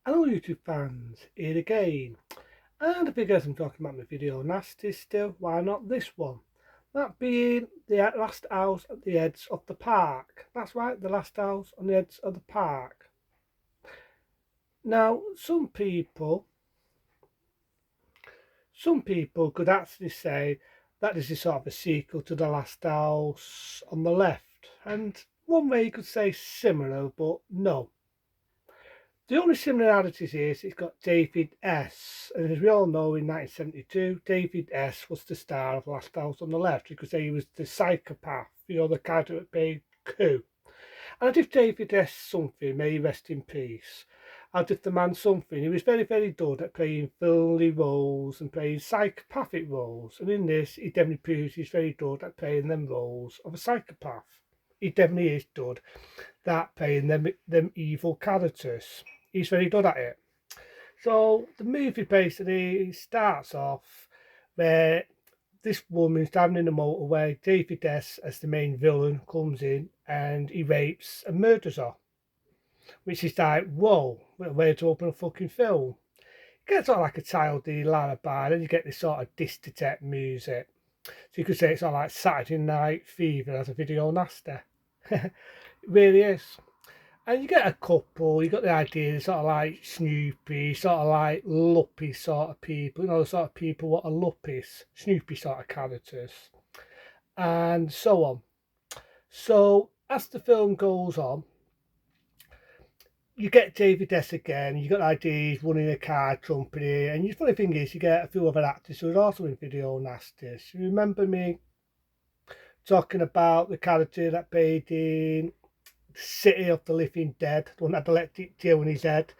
Hello YouTube fans, here again. And because I'm talking about my video nasty still, why not this one? That being the last house at the edge of the park. That's right, the last house on the edge of the park. Now, some people could actually say that this is sort of a sequel to the last house on the left. And one way you could say similar, but no. The only similarities is it's got David S. And as we all know, in 1972, David S. was the star of Last House on the Left. You could say he was the psychopath, the character that played Coup. And I'd give David S. something, may he rest in peace. I'd give the man something. He was very, very good at playing villainy roles and playing psychopathic roles. And in this, he definitely proves he's very good at playing them roles of a psychopath. He definitely is good at playing them evil characters. He's very good at it. So the movie basically starts off where this woman's driving in the motorway. David S. as the main villain comes in and he rapes and murders her, which is like, whoa, what a way to open a fucking film. It gets sort of like a childy lullaby, then you get this sort of discotheque music. So you could say it's sort of like Saturday Night Fever as a video nasty. It really is. And you get a couple, you got the idea, sort of like Snoopy, sort of like Luppy sort of people, the sort of people what are Luppies, Snoopy sort of characters, and so on. So as the film goes on, you get David S again, you got the idea he's running a car company, and the funny thing is you get a few other actors who are also in video nasties. You remember me talking about the character that played in City of the Living Dead, the one that had the electric tail in his head.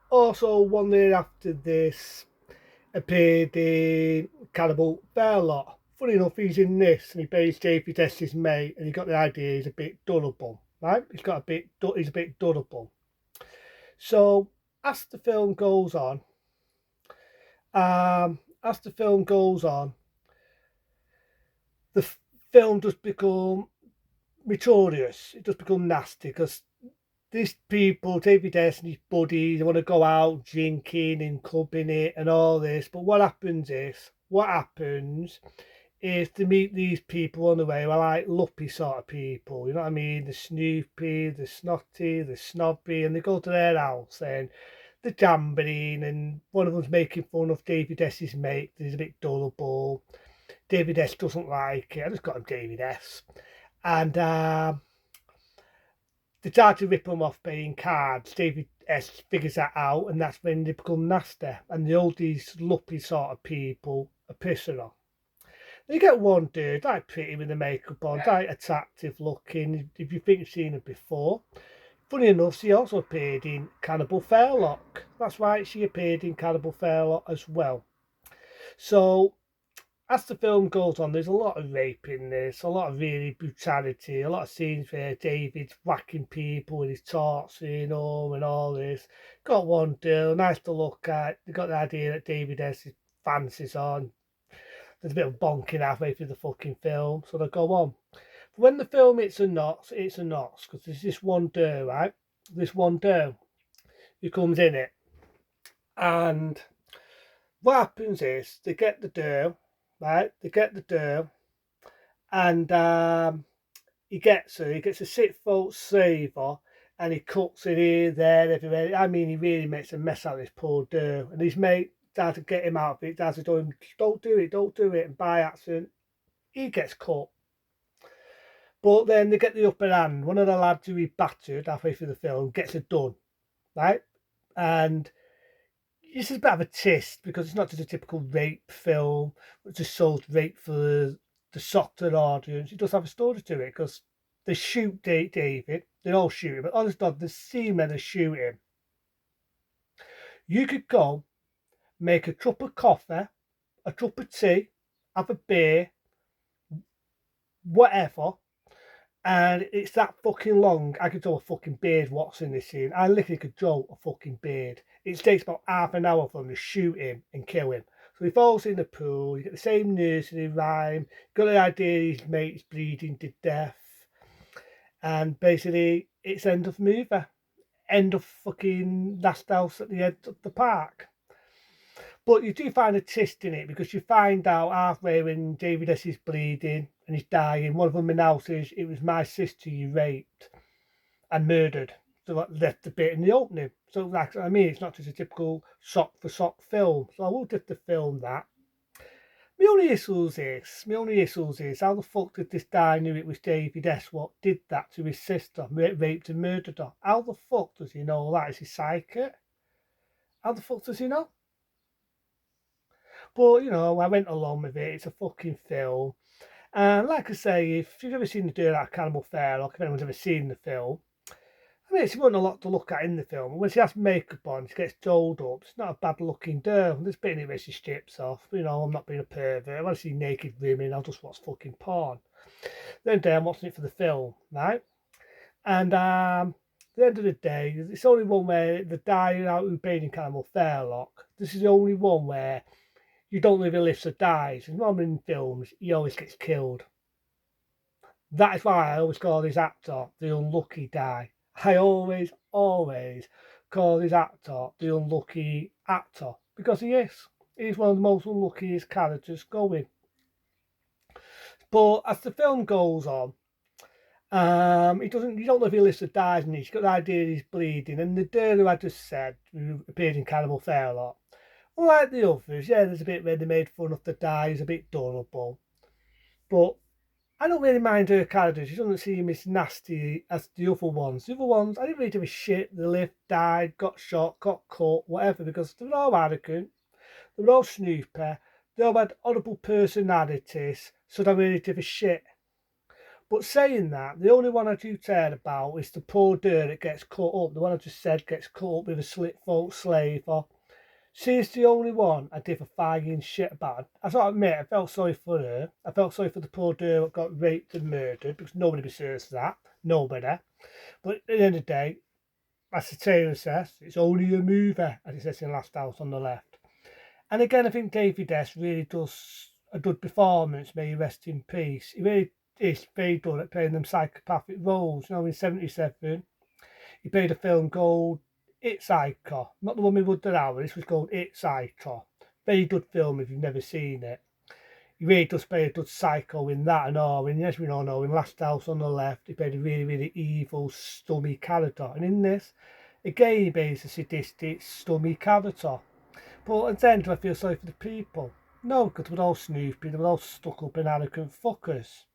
Also, 1 year after this, appeared in Cannibal Fairlot. Funny enough, he's in this and he plays JP Test's mate, and you got the idea he's a bit durable, right? He's a bit durable. So as the film goes on, as the film goes on, the film does become notorious. It does become nasty because these people, David S and his buddies, they want to go out drinking and clubbing it and all this. But what happens is to meet these people on the way who are like luppy sort of people, you know what I mean? The Snoopy, the snotty, the snobby, and they go to their house and they're gambling, and one of them's making fun of David S's mate. He's a bit dullable. David S doesn't like it. I just got him David S. And they try to rip them off playing cards. David S figures that out, and that's when they become nasty. And all these luppy sort of people are pissing on. You get one dude, like pretty with the makeup on, like attractive looking, if you think you've seen her before. Funny enough, she also appeared in Cannibal Fairlock. That's right, she appeared in Cannibal Fairlock as well. So as the film goes on, there's a lot of rape in this, a lot of really brutality, a lot of scenes where David's whacking people with his torch, and all this. Got one girl, nice to look at. They got the idea that David has his fancies on. There's a bit of bonking halfway through the fucking film, so they go on. But when the film hits a notch, because there's this one girl, right? This one girl who comes in it, and what happens is they get the girl, right? They get the girl, and he gets her. He gets a 6 volt saver, and he cuts it here, there, everywhere. I mean, he really makes a mess out of this poor girl, and his mate tries to get him out of it. Tries to tell him, "Don't do it, don't do it." And by accident, he gets caught. But then they get the upper hand. One of the lads who he battered halfway through the film gets it done, right? And this is a bit of a twist because it's not just a typical rape film, which just shows rape for the softer audience. It does have a story to it because they shoot David, they all shoot him, but honestly, the scene where they shoot him, you could go make a cup of coffee, a cup of tea, have a beer, whatever, and it's that fucking long. I could draw a fucking beard watching this scene. I literally could draw a fucking beard. It takes about half an hour for them to shoot him and kill him. So he falls in the pool, you get the same nursery rhyme, got the idea his mate's bleeding to death, and basically it's end of movie. end of fucking last house at the end of the park. But you do find a twist in it because you find out halfway when David S is bleeding and he's dying, one of them announces it was my sister you raped and murdered. So that left the bit in the opening. So like I mean, it's not just a typical sock for sock film. So I will have to film that. My only issues is how the fuck did this guy knew it was David S. What did that to his sister, raped and murdered her? How the fuck does he know that? Is he psychic? How the fuck does he know? But you know, I went along with it. It's a fucking film. And like I say, if you've ever seen the Dirt Out Cannibal Fair, or if anyone's ever seen the film, I mean, it's wasn't a lot to look at in the film. When she has makeup on, she gets dolled up. It's not a bad looking girl. There's a bit in it where she strips off. You know, I'm not being a pervert. I want to see naked women. I'll just watch fucking porn. Then I'm watching it for the film, right? And at the end of the day, it's only one where the guy out who paid in Cannibal Fairlock. This is the only one where you don't know if he lives or dies. And normally in films, he always gets killed. That is why I always call this actor the unlucky guy. I always call this actor the unlucky actor because he is. He's one of the most unluckiest characters going. But as the film goes on, he doesn't. You don't know if he lives or dies, and he's got the idea he's bleeding. And the girl who I just said, who appeared in Cannibal Fairlock, unlike the others, yeah, there's a bit where they made fun of the die. He's a bit durable, but I don't really mind her character. She doesn't seem as nasty as the other ones. The other ones, I didn't really give a shit. They lived, died, got shot, got cut, whatever, because they were all arrogant. They were all snooper. They all had horrible personalities, so I don't really give a shit. But saying that, the only one I do care about is the poor girl that gets cut up. The one I just said gets cut up with a slit throat slave. Or she's the only one I give a flying shit about. I sort of admit, I felt sorry for her. I felt sorry for the poor girl that got raped and murdered because nobody deserves that. Nobody. But at the end of the day, as the trailer says, it's only a movie, as it says in Last House on the left. And again, I think David S. really does a good performance. May he rest in peace. He really is very good at playing them psychopathic roles. You know, in '77, he played a film called It's Psycho. Not the one with Wood Hour. This was called It's Psycho. Very good film if you've never seen it. He really does play a good psycho in that and all. And as we all know, in Last House on the Left, he played a really, really evil, stummy character. And in this, again, he plays a sadistic, stummy character. But at the end, do I feel sorry for the people? No, because they were all snoopy, they were all stuck up and arrogant fuckers.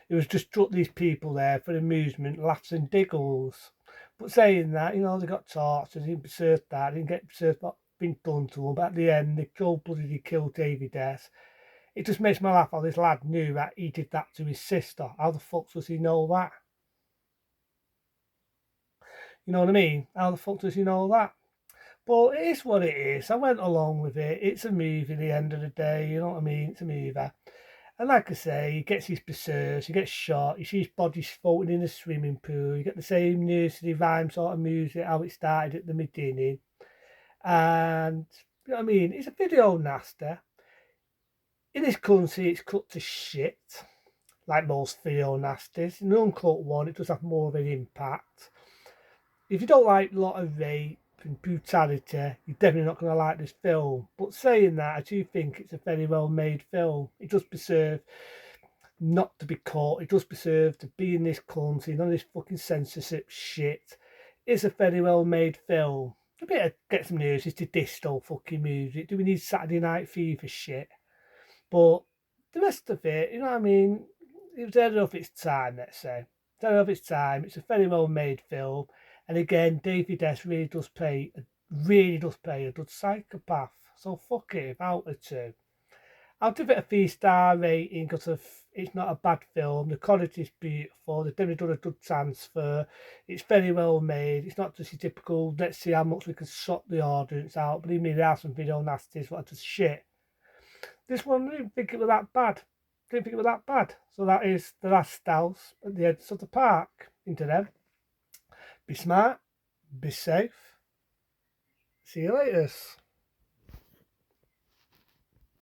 It was just struck these people there for amusement, laughs and giggles. But saying that, you know, they got tortured, they didn't deserve that, they didn't get deserved what been done to them. But at the end, they cold bloodedly killed David S. It just makes me laugh how this lad knew that he did that to his sister. How the fuck does he know that? You know what I mean? How the fuck does he know that? But it is what it is. I went along with it. It's a movie at the end of the day, you know what I mean? It's a movie. And like I say, he gets his berserks, he gets shot, you see his body floating in a swimming pool, you get the same nursery rhyme sort of music, how it started at the beginning. And, you know what I mean? It's a video nasty. In this country, it's cut to shit, like most video nasties. In the uncut one, it does have more of an impact. If you don't like a lot of rape and brutality, you're definitely not going to like this film. But saying that, I do think it's a very well made film. It does deserve not to be caught. It does deserve to be in this country, none of this fucking censorship shit. It's a very well made film. A bit of get some news is to disco fucking music. Do we need Saturday Night Fever shit? But the rest of it, you know what I mean? It was ahead of its time, let's say. It's ahead of its time. It's a very well made film. And again, David S. really does play a good psychopath. So fuck it, out of two. I'll give it a 3-star rating because it's not a bad film. The quality is beautiful. They've definitely done a good transfer. It's very well made. It's not just your typical, let's see how much we can shock the audience out. Believe me, there are some video nasties that are just shit. This one, I didn't think it was that bad. So that is the last house at the edge of the park. Into them. Be smart. Be safe. See you later.